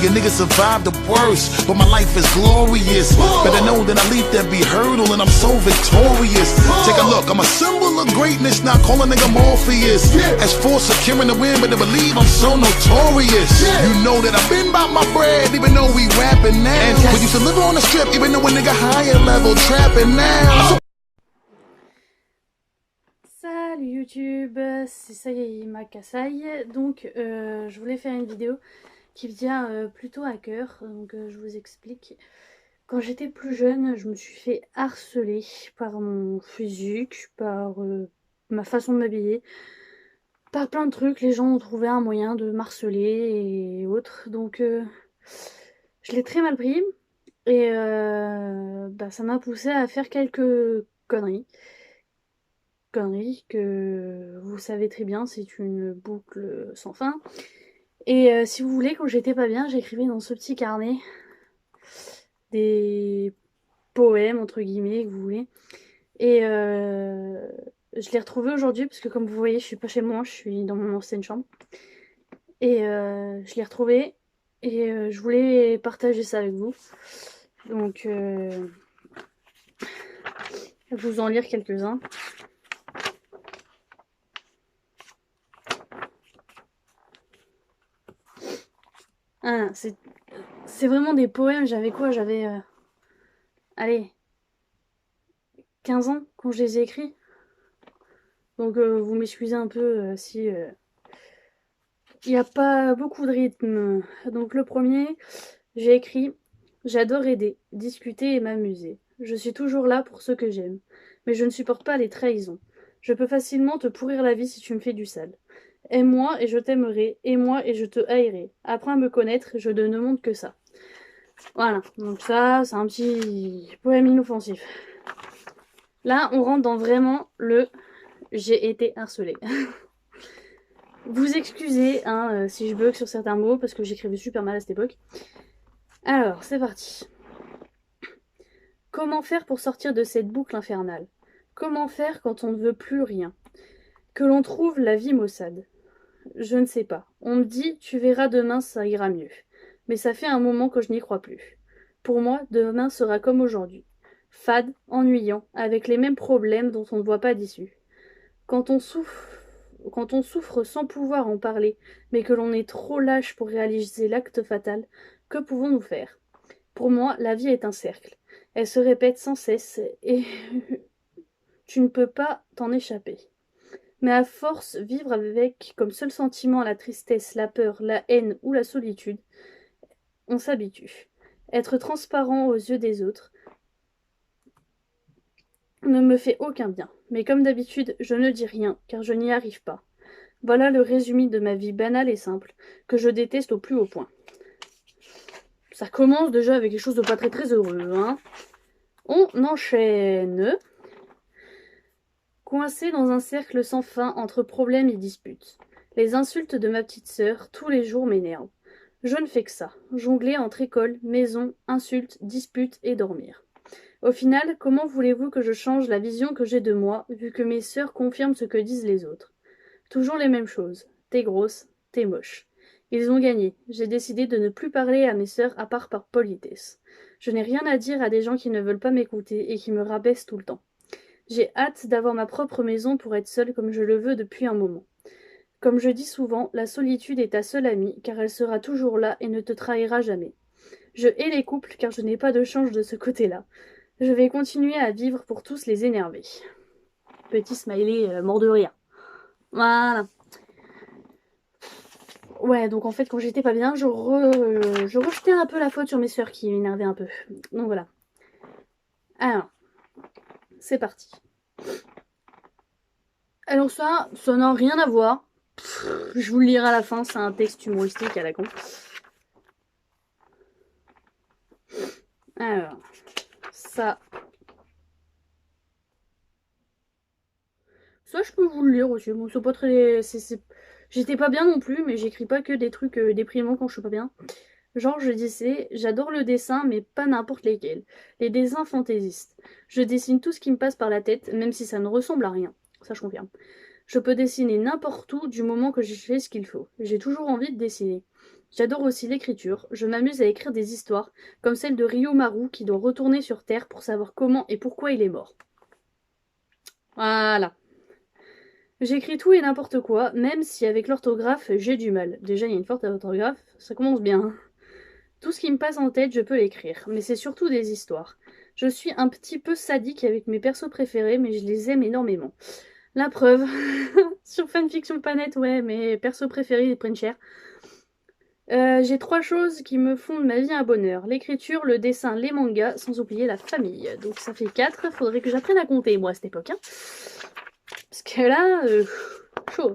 a nigga survived the worst, but my life is glorious. Better know that I leap that be hurdle and I'm so victorious. Take a look, I'm a symbol of greatness, not calling nigga Morpheus. As for securing the win, but to believe I'm so notorious. You know that I've been about my bread, even though we rapping now. We used to live on the strip, even though a nigga higher level trapping now. Salut YouTube, c'est Sayayima Kasai. Donc je voulais faire une vidéo qui me tient plutôt à cœur. Donc je vous explique. Quand j'étais plus jeune, je me suis fait harceler par mon physique, par ma façon de m'habiller, par plein de trucs. Les gens ont trouvé un moyen de m'harceler et autres. Donc je l'ai très mal pris et ça m'a poussé à faire quelques conneries que vous savez très bien, c'est une boucle sans fin. Et si vous voulez, quand j'étais pas bien, j'écrivais dans ce petit carnet des poèmes, entre guillemets, que vous voulez. Et je l'ai retrouvé aujourd'hui, parce que comme vous voyez, je suis pas chez moi, je suis dans mon ancienne chambre. Et je l'ai retrouvé, et je voulais partager ça avec vous. Donc, je vais vous en lire quelques-uns. Ah, c'est vraiment des poèmes. J'avais quoi? J'avais, allez, 15 ans quand je les ai écrits. Donc vous m'excusez un peu si il n'y a pas beaucoup de rythme. Donc le premier, j'ai écrit « J'adore aider, discuter et m'amuser. Je suis toujours là pour ceux que j'aime. Mais je ne supporte pas les trahisons. Je peux facilement te pourrir la vie si tu me fais du sale. Aime-moi et je t'aimerai, aime-moi et je te haïrai. Apprends à me connaître, je ne demande que ça. » Voilà, donc ça, c'est un petit poème inoffensif. Là, on rentre dans vraiment le « j'ai été harcelée ». Vous excusez si je bug sur certains mots, parce que j'écrivais super mal à cette époque. Alors, c'est parti. Comment faire pour sortir de cette boucle infernale? Comment faire quand on ne veut plus rien? Que l'on trouve la vie maussade? Je ne sais pas. On me dit, tu verras demain, ça ira mieux. Mais ça fait un moment que je n'y crois plus. Pour moi, demain sera comme aujourd'hui. Fade, ennuyant, avec les mêmes problèmes dont on ne voit pas d'issue. Quand on souffre sans pouvoir en parler, mais que l'on est trop lâche pour réaliser l'acte fatal, que pouvons-nous faire? Pour moi, la vie est un cercle. Elle se répète sans cesse et tu ne peux pas t'en échapper. Mais à force, vivre avec comme seul sentiment la tristesse, la peur, la haine ou la solitude, on s'habitue. Être transparent aux yeux des autres ne me fait aucun bien. Mais comme d'habitude, je ne dis rien, car je n'y arrive pas. Voilà le résumé de ma vie banale et simple, que je déteste au plus haut point. Ça commence déjà avec quelque chose de pas très très heureux, hein. On enchaîne. Coincé dans un cercle sans fin entre problèmes et disputes. Les insultes de ma petite sœur, tous les jours m'énervent. Je ne fais que ça, jongler entre école, maison, insultes, disputes et dormir. Au final, comment voulez-vous que je change la vision que j'ai de moi, vu que mes sœurs confirment ce que disent les autres? Toujours les mêmes choses. T'es grosse, t'es moche. Ils ont gagné. J'ai décidé de ne plus parler à mes sœurs à part par politesse. Je n'ai rien à dire à des gens qui ne veulent pas m'écouter et qui me rabaissent tout le temps. J'ai hâte d'avoir ma propre maison pour être seule comme je le veux depuis un moment. Comme je dis souvent, la solitude est ta seule amie, car elle sera toujours là et ne te trahira jamais. Je hais les couples car je n'ai pas de chance de ce côté-là. Je vais continuer à vivre pour tous les énerver. Petit smiley mort de rire. Voilà. Ouais, donc en fait, quand j'étais pas bien, je rejetais un peu la faute sur mes sœurs qui m'énervaient un peu. Donc voilà. Alors, c'est parti. Alors ça n'a rien à voir. Je vous le lirai à la fin, c'est un texte humoristique à la con. Alors, ça je peux vous le lire aussi. Bon, c'est pas très... J'étais pas bien non plus, mais j'écris pas que des trucs déprimants quand je suis pas bien. Genre, je disais, j'adore le dessin, mais pas n'importe lesquels. Les dessins fantaisistes. Je dessine tout ce qui me passe par la tête, même si ça ne ressemble à rien. Ça, je confirme. Je peux dessiner n'importe où du moment que je fais ce qu'il faut. J'ai toujours envie de dessiner. J'adore aussi l'écriture. Je m'amuse à écrire des histoires, comme celle de Ryumaru qui doit retourner sur Terre pour savoir comment et pourquoi il est mort. Voilà. J'écris tout et n'importe quoi, même si avec l'orthographe j'ai du mal. Déjà, il y a une faute d'orthographe, ça commence bien. Tout ce qui me passe en tête, je peux l'écrire, mais c'est surtout des histoires. Je suis un petit peu sadique avec mes persos préférés, mais je les aime énormément. La preuve. Sur fanfiction.net, ouais, mes persos préférés ils prennent cher. J'ai 3 choses qui me font de ma vie un bonheur. L'écriture, le dessin, les mangas, sans oublier la famille. Donc ça fait 4, faudrait que j'apprenne à compter, moi, à cette époque. Hein. Parce que là, chaud.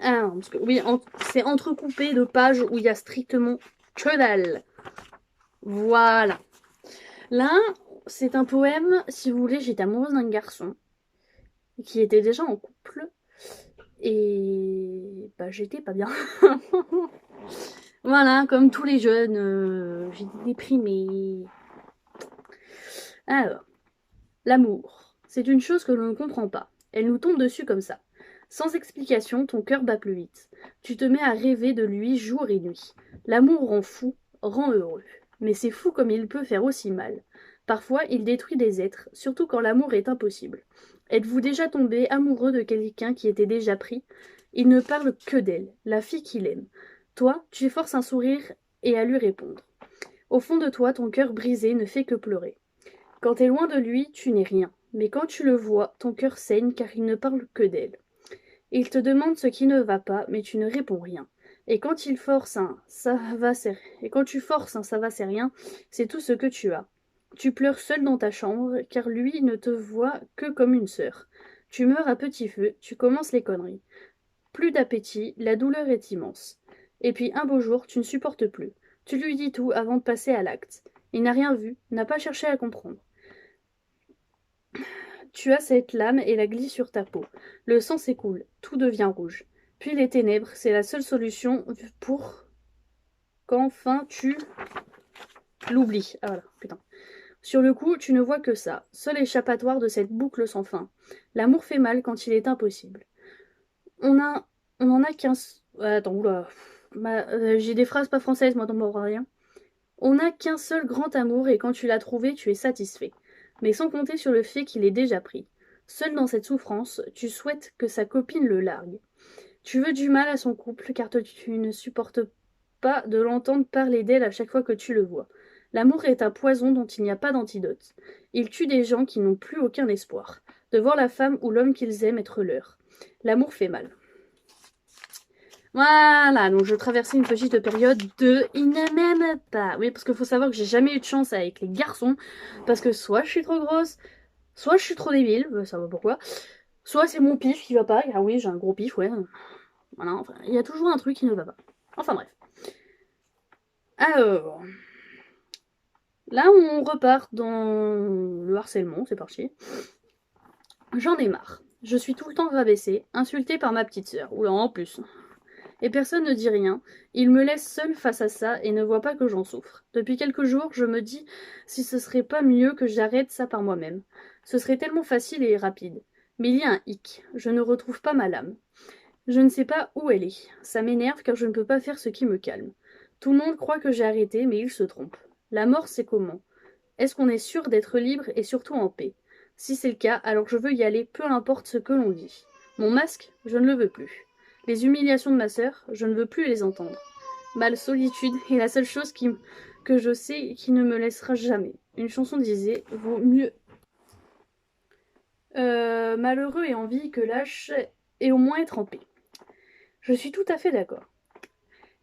Ah, parce que oui, c'est entrecoupé de pages où il y a strictement que dalle. Voilà. Là, c'est un poème, si vous voulez, j'étais amoureuse d'un garçon qui était déjà en couple et bah j'étais pas bien. Voilà, comme tous les jeunes, j'étais déprimée. Alors, l'amour, c'est une chose que l'on ne comprend pas. Elle nous tombe dessus comme ça. Sans explication, ton cœur bat plus vite. Tu te mets à rêver de lui jour et nuit. L'amour rend fou, rend heureux. Mais c'est fou comme il peut faire aussi mal. Parfois, il détruit des êtres, surtout quand l'amour est impossible. Êtes-vous déjà tombé amoureux de quelqu'un qui était déjà pris? Il ne parle que d'elle, la fille qu'il aime. Toi, tu forces un sourire et à lui répondre. Au fond de toi, ton cœur brisé ne fait que pleurer. Quand t'es loin de lui, tu n'es rien. Mais quand tu le vois, ton cœur saigne car il ne parle que d'elle. Il te demande ce qui ne va pas, mais tu ne réponds rien. Et quand il force un ça va c'est et quand tu forces un ça va c'est rien, c'est tout ce que tu as. Tu pleures seul dans ta chambre, car lui ne te voit que comme une sœur. Tu meurs à petit feu, tu commences les conneries. Plus d'appétit, la douleur est immense. Et puis un beau jour, tu ne supportes plus. Tu lui dis tout avant de passer à l'acte. Il n'a rien vu, n'a pas cherché à comprendre. Tu as cette lame et la glisse sur ta peau. Le sang s'écoule, tout devient rouge. Puis les ténèbres, c'est la seule solution pour qu'enfin tu l'oublies. Ah voilà, putain. Sur le coup, tu ne vois que ça, seul échappatoire de cette boucle sans fin. L'amour fait mal quand il est impossible. On en a qu'un... Attends, oula. J'ai des phrases pas françaises, moi, donc rien. On n'a qu'un seul grand amour et quand tu l'as trouvé, tu es satisfait. Mais sans compter sur le fait qu'il est déjà pris. Seul dans cette souffrance, tu souhaites que sa copine le largue. Tu veux du mal à son couple car tu ne supportes pas de l'entendre parler d'elle à chaque fois que tu le vois. L'amour est un poison dont il n'y a pas d'antidote. Il tue des gens qui n'ont plus aucun espoir, de voir la femme ou l'homme qu'ils aiment être leur. L'amour fait mal. Voilà, donc je traversais une petite période de « il ne m'aime pas ». Oui, parce qu'il faut savoir que j'ai jamais eu de chance avec les garçons, parce que soit je suis trop grosse, soit je suis trop débile, ça va pourquoi, soit c'est mon pif qui va pas, ah oui, j'ai un gros pif, ouais. Voilà, enfin, il y a toujours un truc qui ne va pas. Enfin bref. Alors, là on repart dans le harcèlement, c'est parti. J'en ai marre. Je suis tout le temps rabaissée, insultée par ma petite sœur, oula en plus. Et personne ne dit rien. Il me laisse seule face à ça et ne voit pas que j'en souffre. Depuis quelques jours, je me dis si ce serait pas mieux que j'arrête ça par moi-même. Ce serait tellement facile et rapide. Mais il y a un hic. Je ne retrouve pas ma lame. Je ne sais pas où elle est. Ça m'énerve car je ne peux pas faire ce qui me calme. Tout le monde croit que j'ai arrêté, mais il se trompe. La mort, c'est comment? Est-ce qu'on est sûr d'être libre et surtout en paix? Si c'est le cas, alors je veux y aller, peu importe ce que l'on dit. Mon masque, je ne le veux plus. Les humiliations de ma sœur, je ne veux plus les entendre. Ma solitude est la seule chose que je sais qui ne me laissera jamais. Une chanson disait vaut mieux malheureux et en vie que lâche et au moins être en paix. Je suis tout à fait d'accord.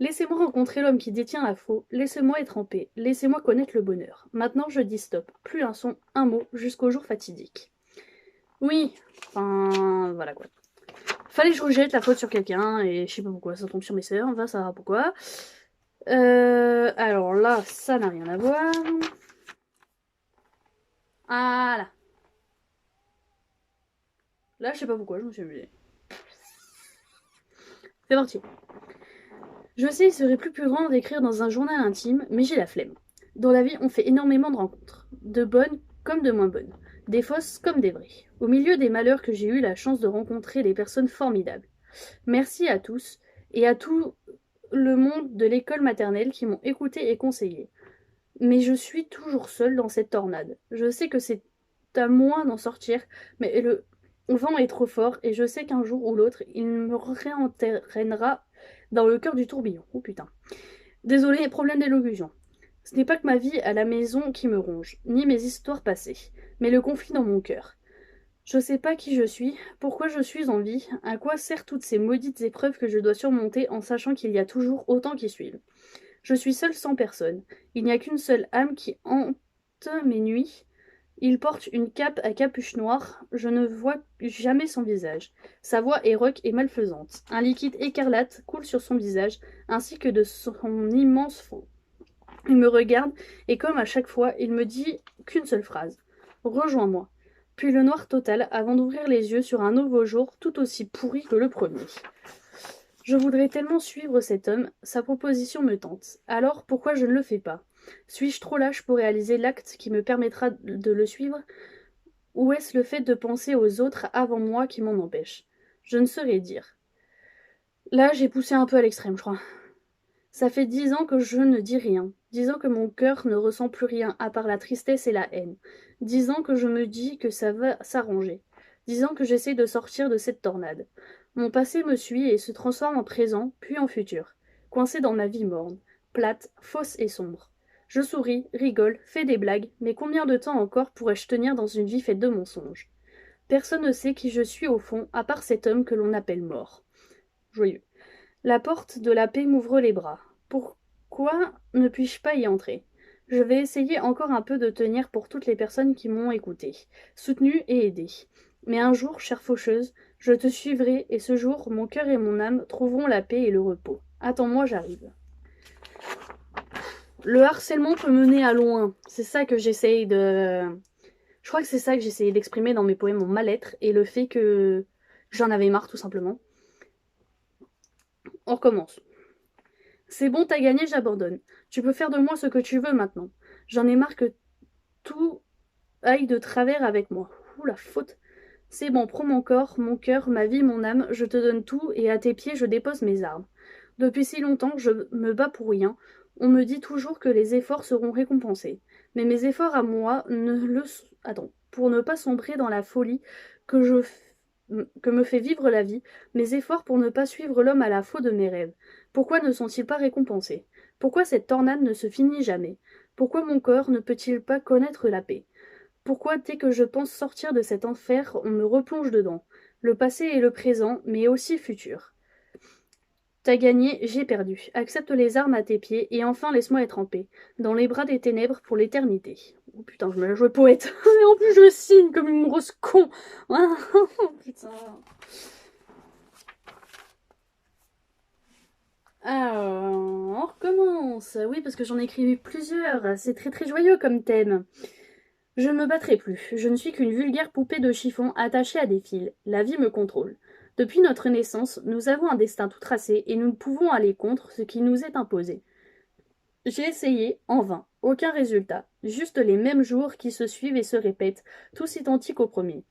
Laissez-moi rencontrer l'homme qui détient la faux, laissez-moi être en paix, laissez-moi connaître le bonheur. Maintenant je dis stop, plus un son, un mot, jusqu'au jour fatidique. Oui, enfin voilà quoi. Fallait que je rejette la faute sur quelqu'un, et je sais pas pourquoi, ça tombe sur mes sœurs, enfin ça va pourquoi. Alors là, ça n'a rien à voir. Voilà. Là, je sais pas pourquoi, je me suis amusée. C'est parti. Je sais, il serait plus prudent d'écrire dans un journal intime, mais j'ai la flemme. Dans la vie, on fait énormément de rencontres, de bonnes comme de moins bonnes, des fausses comme des vraies. Au milieu des malheurs que j'ai eu la chance de rencontrer des personnes formidables. Merci à tous et à tous le monde de l'école maternelle qui m'ont écouté et conseillé. Mais je suis toujours seule dans cette tornade. Je sais que c'est à moi d'en sortir, mais le vent est trop fort et je sais qu'un jour ou l'autre, il me réentraînera dans le cœur du tourbillon. Oh putain. Désolé, problème d'élocution. Ce n'est pas que ma vie à la maison qui me ronge, ni mes histoires passées, mais le conflit dans mon cœur. Je sais pas qui je suis, pourquoi je suis en vie, à quoi servent toutes ces maudites épreuves que je dois surmonter en sachant qu'il y a toujours autant qui suivent. Je suis seule sans personne. Il n'y a qu'une seule âme qui hante mes nuits. Il porte une cape à capuche noire. Je ne vois jamais son visage. Sa voix est rauque et malfaisante. Un liquide écarlate coule sur son visage, ainsi que de son immense front. Il me regarde, et comme à chaque fois, il me dit qu'une seule phrase. Rejoins-moi. Puis le noir total, avant d'ouvrir les yeux sur un nouveau jour, tout aussi pourri que le premier. Je voudrais tellement suivre cet homme, sa proposition me tente. Alors pourquoi je ne le fais pas? Suis-je trop lâche pour réaliser l'acte qui me permettra de le suivre? Ou est-ce le fait de penser aux autres avant moi qui m'en empêche? Je ne saurais dire. Là, j'ai poussé un peu à l'extrême, je crois. Ça fait 10 ans que je ne dis rien. 10 ans que mon cœur ne ressent plus rien à part la tristesse et la haine. 10 ans que je me dis que ça va s'arranger. 10 ans que j'essaie de sortir de cette tornade. Mon passé me suit et se transforme en présent, puis en futur. Coincé dans ma vie morne, plate, fausse et sombre. Je souris, rigole, fais des blagues, mais combien de temps encore pourrais-je tenir dans une vie faite de mensonges? Personne ne sait qui je suis au fond, à part cet homme que l'on appelle mort. Joyeux. La porte de la paix m'ouvre les bras. Pourquoi ne puis-je pas y entrer? Je vais essayer encore un peu de tenir pour toutes les personnes qui m'ont écouté, soutenu et aidé. Mais un jour, chère faucheuse, je te suivrai et ce jour, mon cœur et mon âme trouveront la paix et le repos. Attends-moi, j'arrive. Le harcèlement peut mener à loin. C'est ça que j'essaye de... Je crois que c'est ça que j'essayais d'exprimer dans mes poèmes, mon mal-être et le fait que j'en avais marre, tout simplement. On recommence. C'est bon, t'as gagné, j'abandonne. Tu peux faire de moi ce que tu veux maintenant. J'en ai marre que tout aille de travers avec moi. Ouh, la faute. C'est bon, prends mon corps, mon cœur, ma vie, mon âme, je te donne tout, et à tes pieds je dépose mes armes. Depuis si longtemps, je me bats pour rien. On me dit toujours que les efforts seront récompensés. Mais mes efforts à moi ne le... Attends, pour ne pas sombrer dans la folie que me fait vivre la vie, mes efforts pour ne pas suivre l'homme à la faux de mes rêves. Pourquoi ne sont-ils pas récompensés? Pourquoi cette tornade ne se finit jamais? Pourquoi mon corps ne peut-il pas connaître la paix? Pourquoi, dès que je pense sortir de cet enfer, on me replonge dedans? Le passé et le présent, mais aussi le futur. T'as gagné, j'ai perdu. Accepte les armes à tes pieds et enfin laisse-moi être en paix, dans les bras des ténèbres pour l'éternité. Oh putain, je me la jouais poète. Et en plus, je signe comme une grosse con. Oh putain. Alors, on recommence. Oui, parce que j'en ai écrit plusieurs. C'est très très joyeux comme thème. Je ne me battrai plus. Je ne suis qu'une vulgaire poupée de chiffon attachée à des fils. La vie me contrôle. Depuis notre naissance, nous avons un destin tout tracé et nous ne pouvons aller contre ce qui nous est imposé. J'ai essayé, en vain. Aucun résultat. Juste les mêmes jours qui se suivent et se répètent, tous identiques au premier.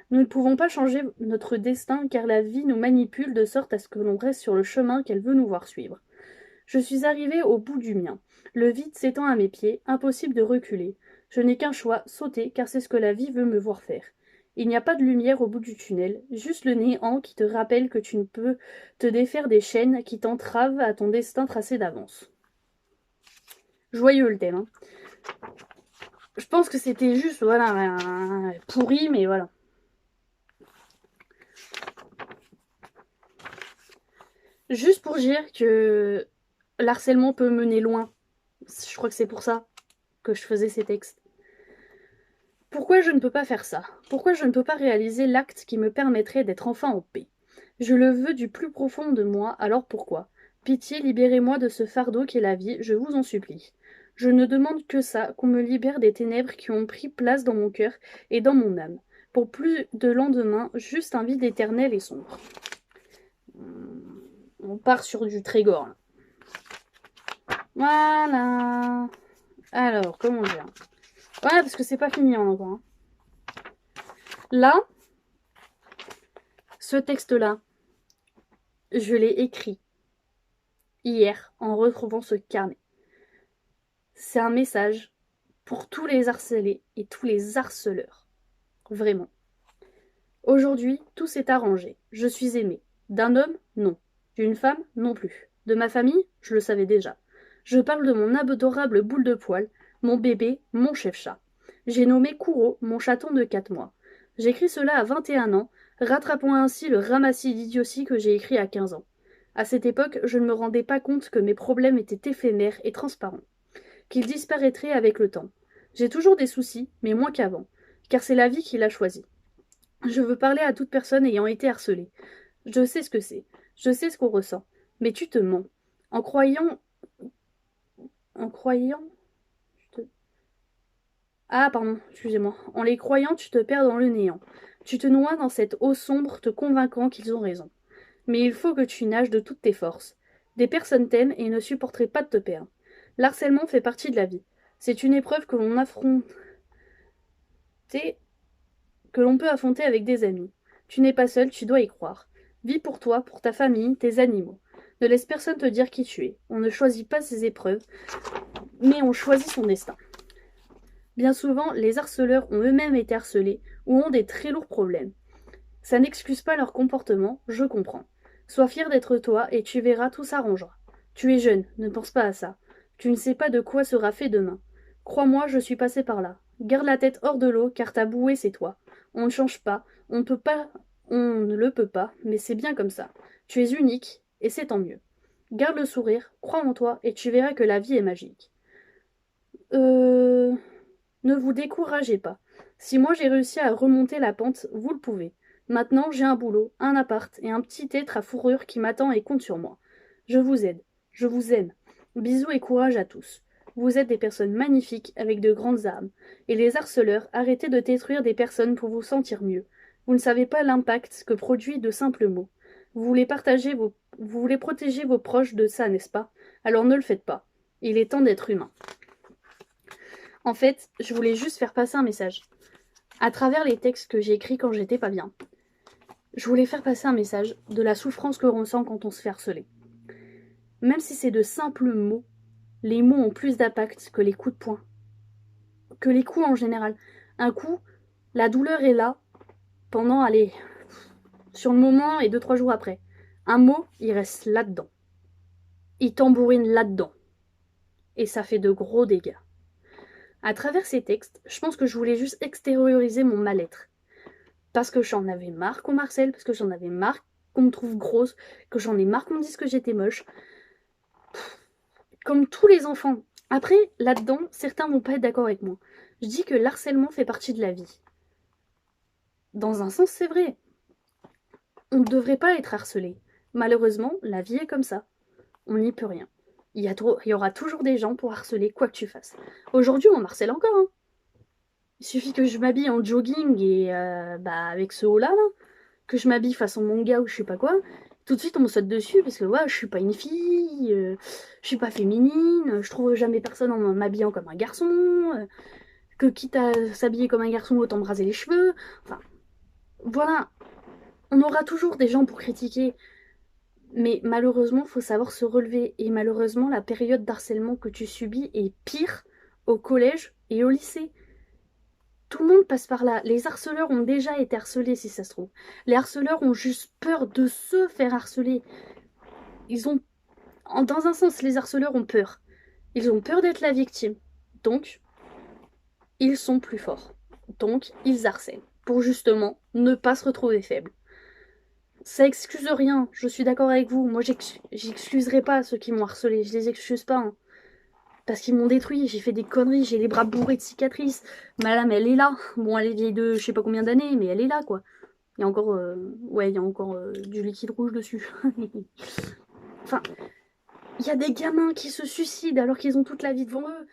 Nous ne pouvons pas changer notre destin car la vie nous manipule de sorte à ce que l'on reste sur le chemin qu'elle veut nous voir suivre. Je suis arrivée au bout du mien. Le vide s'étend à mes pieds, impossible de reculer. Je n'ai qu'un choix, sauter, car c'est ce que la vie veut me voir faire. Il n'y a pas de lumière au bout du tunnel, juste le néant qui te rappelle que tu ne peux te défaire des chaînes qui t'entravent à ton destin tracé d'avance. Joyeux le thème, hein. Je pense que c'était juste, voilà, pourri, mais voilà. Juste pour dire que l'harcèlement peut mener loin. Je crois que c'est pour ça que je faisais ces textes. Pourquoi je ne peux pas faire ça? Pourquoi je ne peux pas réaliser l'acte qui me permettrait d'être enfin en paix? Je le veux du plus profond de moi, alors pourquoi? Pitié, libérez-moi de ce fardeau qu'est la vie, je vous en supplie. Je ne demande que ça, qu'on me libère des ténèbres qui ont pris place dans mon cœur et dans mon âme. Pour plus de lendemain, juste un vide éternel et sombre. On part sur du Trégor, là. Voilà. Alors, comment dire? Ouais, parce que c'est pas fini encore, hein. Là, ce texte-là, je l'ai écrit hier en retrouvant ce carnet. C'est un message pour tous les harcelés et tous les harceleurs. Vraiment. Aujourd'hui, tout s'est arrangé. Je suis aimée. D'un homme, non. D'une femme, non plus. De ma famille, je le savais déjà. Je parle de mon adorable boule de poil, mon bébé, mon chef-chat. J'ai nommé Kuro, mon chaton de 4 mois. J'écris cela à 21 ans, rattrapant ainsi le ramassis d'idioties que j'ai écrit à 15 ans. À cette époque, je ne me rendais pas compte que mes problèmes étaient éphémères et transparents, qu'ils disparaîtraient avec le temps. J'ai toujours des soucis, mais moins qu'avant, car c'est la vie qui l'a choisi. Je veux parler à toute personne ayant été harcelée. Je sais ce que c'est, je sais ce qu'on ressent, mais tu te mens. En croyant... En croyant... tu te- Ah, pardon, excusez-moi. En les croyant, tu te perds dans le néant. Tu te noies dans cette eau sombre, te convainquant qu'ils ont raison. Mais il faut que tu nages de toutes tes forces. Des personnes t'aiment et ne supporteraient pas de te perdre. L'harcèlement fait partie de la vie. C'est une épreuve que l'on affronte, que l'on peut affronter avec des amis. Tu n'es pas seul, tu dois y croire. Vis pour toi, pour ta famille, tes animaux. Ne laisse personne te dire qui tu es. On ne choisit pas ses épreuves, mais on choisit son destin. Bien souvent, les harceleurs ont eux-mêmes été harcelés ou ont des très lourds problèmes. Ça n'excuse pas leur comportement, je comprends. Sois fier d'être toi et tu verras, tout s'arrangera. Tu es jeune, ne pense pas à ça. Tu ne sais pas de quoi sera fait demain. Crois-moi, je suis passé par là. Garde la tête hors de l'eau, car ta bouée, c'est toi. On ne change pas, on ne peut pas, on ne le peut pas, mais c'est bien comme ça. Tu es unique, et c'est tant mieux. Garde le sourire, crois en toi, et tu verras que la vie est magique. Ne vous découragez pas. Si moi j'ai réussi à remonter la pente, vous le pouvez. Maintenant, j'ai un boulot, un appart et un petit être à fourrure qui m'attend et compte sur moi. Je vous aide, je vous aime. Bisous et courage à tous. Vous êtes des personnes magnifiques avec de grandes âmes. Et les harceleurs, arrêtez de détruire des personnes pour vous sentir mieux. Vous ne savez pas l'impact que produit de simples mots. Vous voulez protéger vos proches de ça, n'est-ce pas? Alors ne le faites pas. Il est temps d'être humain. En fait, je voulais juste faire passer un message. À travers les textes que j'ai écrits quand j'étais pas bien, je voulais faire passer un message de la souffrance que l'on sent quand on se fait harceler. Même si c'est de simples mots, les mots ont plus d'impact que les coups de poing, que les coups en général. Un coup, la douleur est là pendant, allez, sur le moment et 2-3 jours après. Un mot, il reste là-dedans. Il tambourine là-dedans. Et ça fait de gros dégâts. À travers ces textes, je pense que je voulais juste extérioriser mon mal-être. Parce que j'en avais marre qu'on m'harcèle, parce que j'en avais marre qu'on me trouve grosse, que j'en ai marre qu'on me dise que j'étais moche. Comme tous les enfants. Après, là-dedans, certains vont pas être d'accord avec moi. Je dis que l'harcèlement fait partie de la vie. Dans un sens, c'est vrai. On ne devrait pas être harcelé. Malheureusement, la vie est comme ça. On n'y peut rien. Il y aura toujours des gens pour harceler quoi que tu fasses. Aujourd'hui, on m'harcèle encore. Hein. Il suffit que je m'habille en jogging et avec ce haut-là, là, que je m'habille façon manga ou je sais pas quoi, tout de suite on me saute dessus parce que ouais, je suis pas une fille, je suis pas féminine, je trouve jamais personne en m'habillant comme un garçon, que quitte à s'habiller comme un garçon, autant me raser les cheveux. Enfin, voilà, on aura toujours des gens pour critiquer, mais malheureusement, faut savoir se relever. Et malheureusement, la période d'harcèlement que tu subis est pire au collège et au lycée. Tout le monde passe par là. Les harceleurs ont déjà été harcelés, si ça se trouve. Les harceleurs ont juste peur de se faire harceler. Ils ont... Dans un sens, les harceleurs ont peur. Ils ont peur d'être la victime. Donc, ils sont plus forts. Donc, ils harcèlent. Pour justement ne pas se retrouver faibles. Ça excuse rien, je suis d'accord avec vous. Moi, j'excuserai pas ceux qui m'ont harcelé. Je les excuse pas. Hein. Parce qu'ils m'ont détruit, j'ai fait des conneries, j'ai les bras bourrés de cicatrices. Madame, elle est là. Bon, elle est vieille de je sais pas combien d'années, mais elle est là, quoi. Il y a encore, du liquide rouge dessus. Enfin, il y a des gamins qui se suicident alors qu'ils ont toute la vie devant eux.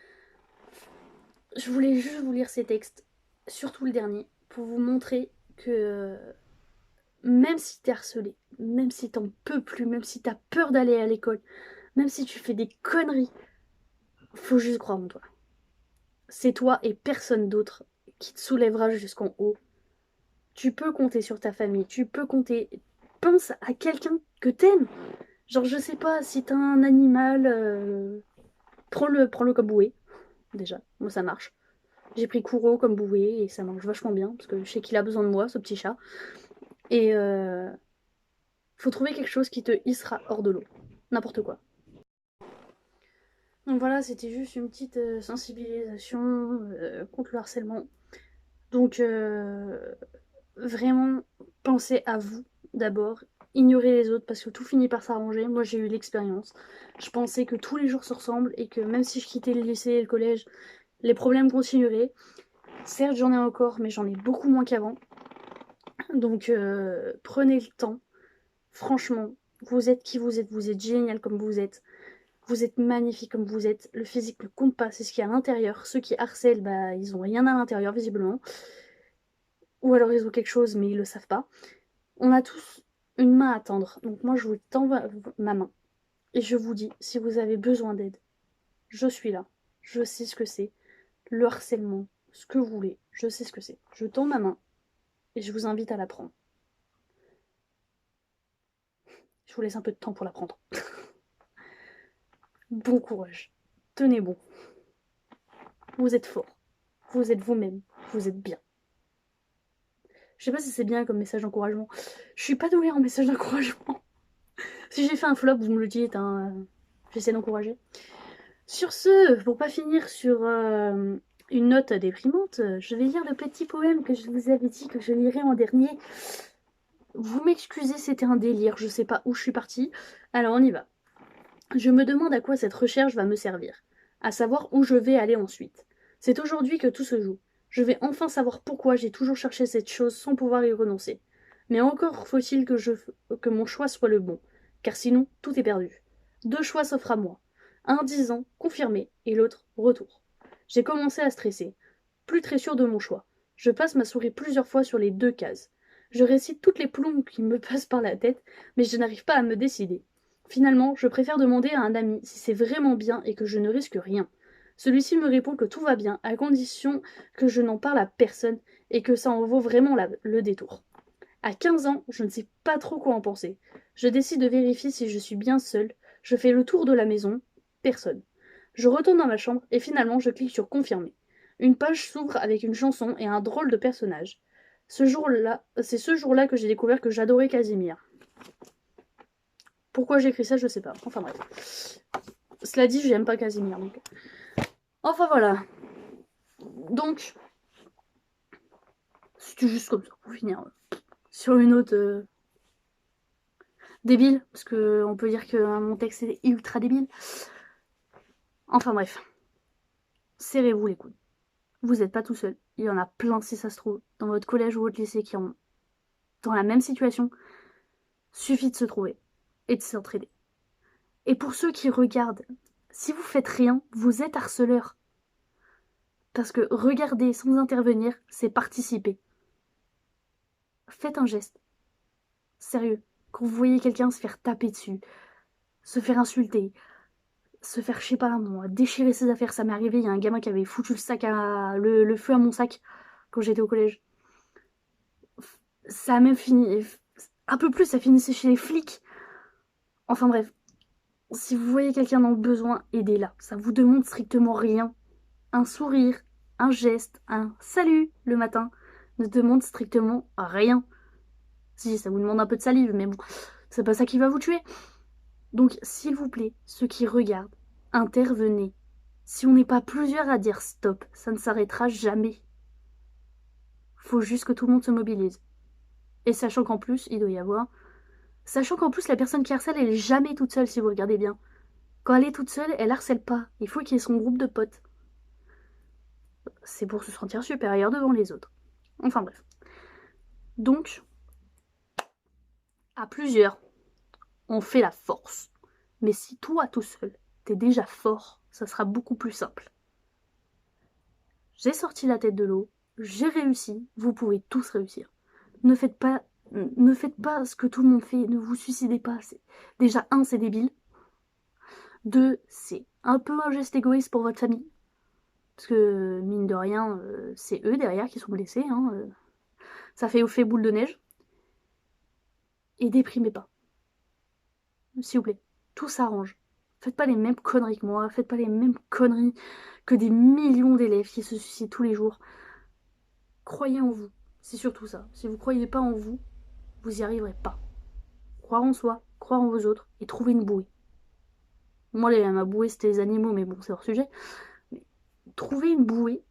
Je voulais juste vous lire ces textes, surtout le dernier, pour vous montrer que même si t'es harcelé, même si t'en peux plus, même si t'as peur d'aller à l'école, même si tu fais des conneries, faut juste croire en toi. C'est toi et personne d'autre qui te soulèvera jusqu'en haut. Tu peux compter sur ta famille, tu peux compter. Pense à quelqu'un que t'aimes. Genre, je sais pas, si t'as un animal, prends-le comme bouée, déjà. Moi, ça marche. J'ai pris Kuro comme bouée et ça marche vachement bien parce que je sais qu'il a besoin de moi, ce petit chat. Et faut trouver quelque chose qui te hissera hors de l'eau. N'importe quoi. Donc voilà, c'était juste une petite sensibilisation contre le harcèlement. Donc vraiment, pensez à vous d'abord. Ignorez les autres parce que tout finit par s'arranger. Moi j'ai eu l'expérience. Je pensais que tous les jours se ressemblent et que même si je quittais le lycée et le collège, les problèmes continueraient. Certes j'en ai encore, mais j'en ai beaucoup moins qu'avant. Donc prenez le temps. Franchement, vous êtes qui vous êtes génial comme vous êtes. Vous êtes magnifique comme vous êtes. Le physique ne compte pas, c'est ce qu'il y a à l'intérieur. Ceux qui harcèlent, bah, ils ont rien à l'intérieur, visiblement. Ou alors ils ont quelque chose, mais ils le savent pas. On a tous une main à tendre. Donc moi, je vous tends ma main. Et je vous dis, si vous avez besoin d'aide, je suis là. Je sais ce que c'est. Le harcèlement, ce que vous voulez, je sais ce que c'est. Je tends ma main et je vous invite à la prendre. Je vous laisse un peu de temps pour la prendre. Bon courage. Tenez bon. Vous êtes fort. Vous êtes vous-même. Vous êtes bien. Je sais pas si c'est bien comme message d'encouragement. Je suis pas douée en message d'encouragement. Si j'ai fait un flop, vous me le dites, hein. J'essaie d'encourager. Sur ce, pour pas finir sur une note déprimante, je vais lire le petit poème que je vous avais dit que je lirais en dernier. Vous m'excusez, c'était un délire, je sais pas où je suis partie. Alors on y va. Je me demande à quoi cette recherche va me servir, à savoir où je vais aller ensuite. C'est aujourd'hui que tout se joue. Je vais enfin savoir pourquoi j'ai toujours cherché cette chose sans pouvoir y renoncer. Mais encore faut-il que mon choix soit le bon, car sinon tout est perdu. Deux choix s'offrent à moi. Un disant confirmé et l'autre retour. J'ai commencé à stresser, plus très sûr de mon choix. Je passe ma souris plusieurs fois sur les deux cases. Je récite toutes les plombes qui me passent par la tête, mais je n'arrive pas à me décider. Finalement, je préfère demander à un ami si c'est vraiment bien et que je ne risque rien. Celui-ci me répond que tout va bien, à condition que je n'en parle à personne et que ça en vaut vraiment le détour. À 15 ans, je ne sais pas trop quoi en penser. Je décide de vérifier si je suis bien seule. Je fais le tour de la maison. Personne. Je retourne dans ma chambre et finalement je clique sur confirmer. Une page s'ouvre avec une chanson et un drôle de personnage. C'est ce jour-là que j'ai découvert que j'adorais Casimir. Pourquoi j'ai écrit ça, je sais pas. Enfin bref. Cela dit, j'aime pas Casimir. Donc. Enfin voilà. Donc, c'était juste comme ça pour finir. Sur une note débile, parce que on peut dire que mon texte est ultra débile. Enfin bref. Serrez-vous les coudes. Vous n'êtes pas tout seul. Il y en a plein, si ça se trouve, dans votre collège ou votre lycée qui sont dans la même situation. Suffit de se trouver et de s'entraider. Et pour ceux qui regardent, si vous faites rien, vous êtes harceleur. Parce que regarder sans intervenir, c'est participer. Faites un geste. Sérieux. Quand vous voyez quelqu'un se faire taper dessus, se faire insulter, se faire, je sais pas moi, déchirer ses affaires, ça m'est arrivé, il y a un gamin qui avait foutu le feu à mon sac quand j'étais au collège. Ça a même fini, un peu plus, ça finissait chez les flics. Enfin bref, si vous voyez quelqu'un dans le besoin, aidez-la. Ça vous demande strictement rien. Un sourire, un geste, un salut le matin ne demande strictement rien. Si, ça vous demande un peu de salive, mais bon, c'est pas ça qui va vous tuer. Donc, s'il vous plaît, ceux qui regardent, intervenez. Si on n'est pas plusieurs à dire stop, ça ne s'arrêtera jamais. Faut juste que tout le monde se mobilise. Et sachant qu'en plus, il doit y avoir... Sachant qu'en plus, la personne qui harcèle, elle est jamais toute seule, si vous regardez bien. Quand elle est toute seule, elle harcèle pas. Il faut qu'il y ait son groupe de potes. C'est pour se sentir supérieur devant les autres. Enfin bref. Donc, à plusieurs, on fait la force. Mais si toi, tout seul, t'es déjà fort, ça sera beaucoup plus simple. J'ai sorti la tête de l'eau, j'ai réussi, vous pouvez tous réussir. Ne faites pas ce que tout le monde fait, ne vous suicidez pas. Déjà, un, c'est débile. Deux, c'est un peu un geste égoïste pour votre famille. Parce que, mine de rien, c'est eux derrière qui sont blessés. Hein. Ça fait boule de neige. Et déprimez pas. S'il vous plaît, tout s'arrange. Faites pas les mêmes conneries que moi, faites pas les mêmes conneries que des millions d'élèves qui se suicident tous les jours. Croyez en vous, c'est surtout ça. Si vous croyez pas en vous, vous y arriverez pas. Croire en soi, croire en vos autres et trouver une bouée. Moi, ma bouée, c'était les animaux, mais bon, c'est hors sujet. Mais trouvez une bouée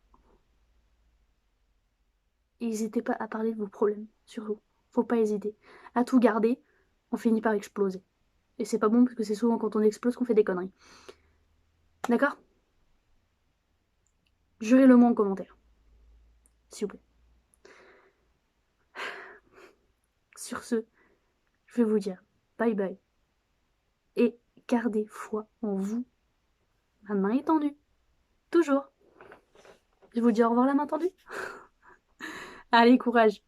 et n'hésitez pas à parler de vos problèmes, surtout. Faut pas hésiter. À tout garder, on finit par exploser. Et c'est pas bon parce que c'est souvent quand on explose qu'on fait des conneries. D'accord? Jurez-le-moi en commentaire. S'il vous plaît. Sur ce, je vais vous dire bye bye. Et gardez foi en vous. Ma main est tendue. Toujours. Je vous dis au revoir la main tendue. Allez, courage.